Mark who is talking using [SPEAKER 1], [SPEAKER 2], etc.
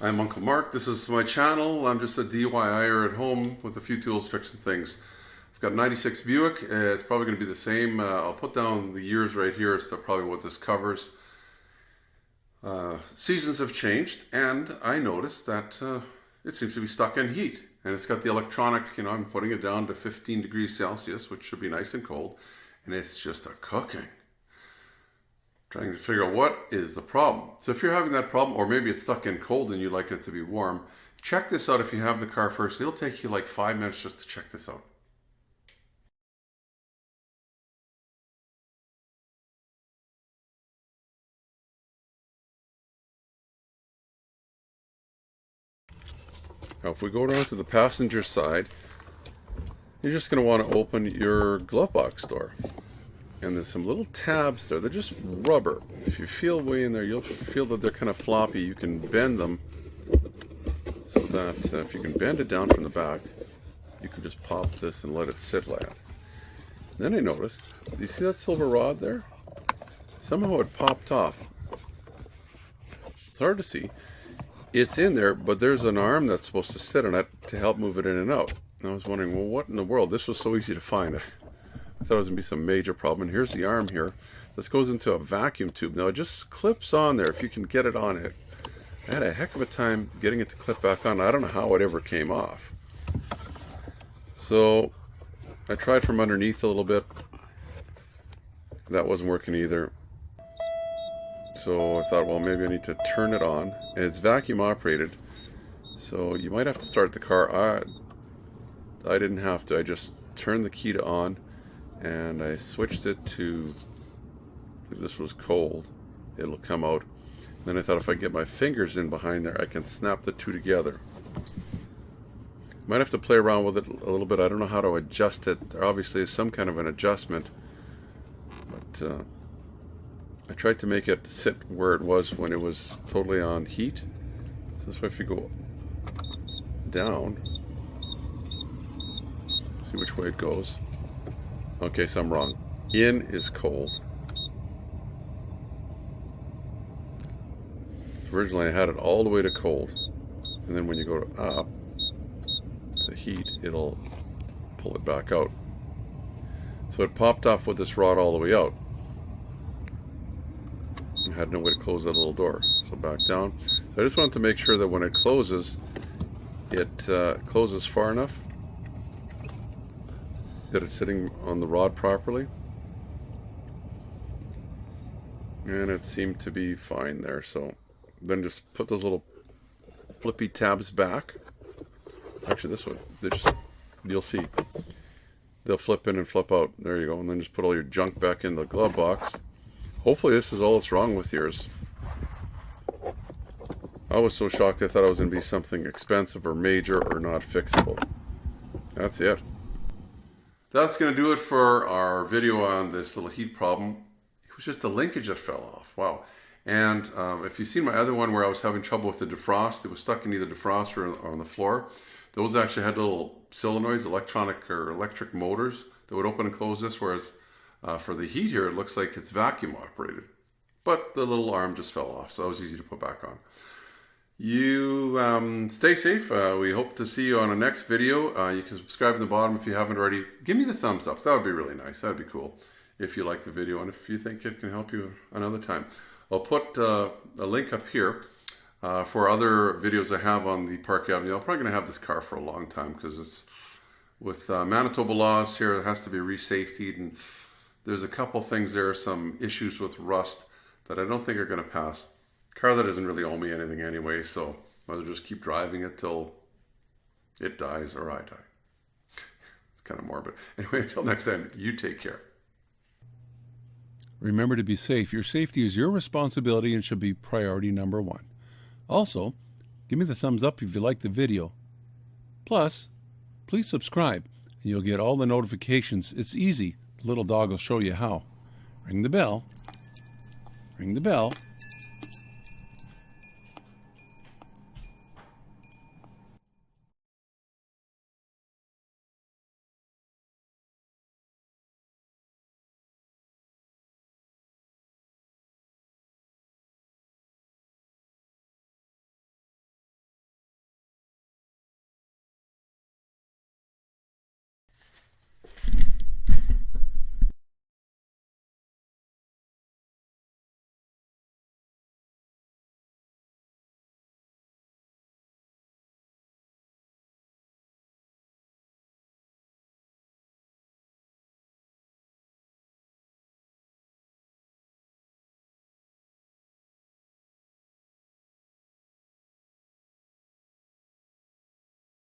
[SPEAKER 1] I'm Uncle Mark. This is my channel. I'm just a DIYer at home with a few tools fixing things. I've got a 96 Buick. It's probably going to be the same. I'll put down the years right here as to probably what this covers. Seasons have changed, and I noticed that it seems to be stuck in heat. And it's got the electronic, I'm putting it down to 15 degrees Celsius, which should be nice and cold, and it's just a cooking. Trying to figure out what is the problem. So if you're having that problem, or maybe it's stuck in cold and you like it to be warm, check this out if you have the car first. It'll take you like 5 minutes just to check this out. Now if we go down to the passenger side, you're just going to want to open your glove box door. And there's some little tabs there. They're just rubber. If you feel way in there, you'll feel that they're kind of floppy. You can bend them so that if you can bend it down from the back, you can just pop this and let it sit like that. Then I noticed, do you see that silver rod there? Somehow it popped off. It's hard to see. It's in there, but there's an arm that's supposed to sit on it to help move it in and out. And I was wondering, well, what in the world? This was so easy to find. I thought it was going to be some major problem. And here's the arm here. This goes into a vacuum tube. Now it just clips on there if you can get it on it. I had a heck of a time getting it to clip back on. I don't know how it ever came off. So I tried from underneath a little bit. That wasn't working either. So I thought, well, maybe I need to turn it on. And it's vacuum operated. So you might have to start the car. I didn't have to. I just turned the key to on. And I switched it to, if this was cold, it'll come out. Then I thought if I get my fingers in behind there, I can snap the two together. Might have to play around with it a little bit. I don't know how to adjust it. There obviously is some kind of an adjustment. But I tried to make it sit where it was when it was totally on heat. So this way if you go down, see which way it goes. Okay, so I'm wrong. In is cold. So originally I had it all the way to cold. And then when you go to up to heat, it'll pull it back out. So it popped off with this rod all the way out. I had no way to close that little door. So back down. So I just wanted to make sure that when it closes far enough that it's sitting on the rod properly, and it seemed to be fine there. So then just put those little flippy tabs back. Actually this one, you'll see they'll flip in and flip out. There you go. And then just put all your junk back in the glove box. Hopefully this is all that's wrong with yours. I was so shocked I thought it was going to be something expensive or major or not fixable. That's it. That's going to do it for our video on this little heat problem. It was just the linkage that fell off. Wow. And if you've seen my other one where I was having trouble with the defrost, it was stuck in either defroster or on the floor. Those actually had little solenoids, electric motors that would open and close this, whereas for the heat here, it looks like it's vacuum operated. But the little arm just fell off, so it was easy to put back on. You stay safe. We hope to see you on a next video. You can subscribe at the bottom if you haven't already. Give me the thumbs up. That would be really nice. That would be cool if you like the video and if you think it can help you another time. I'll put a link up here for other videos I have on the Park Avenue. I'm probably going to have this car for a long time because it's with Manitoba laws here. It has to be re-safetied, and there's a couple things there, some issues with rust that I don't think are going to pass. Car that doesn't really owe me anything anyway, so might as well just keep driving it till it dies or I die. It's kind of morbid. Anyway, until next time, you take care.
[SPEAKER 2] Remember to be safe. Your safety is your responsibility and should be priority number one. Also, give me the thumbs up if you like the video. Plus, please subscribe and you'll get all the notifications. It's easy. The little dog will show you how. Ring the bell. Ring the bell.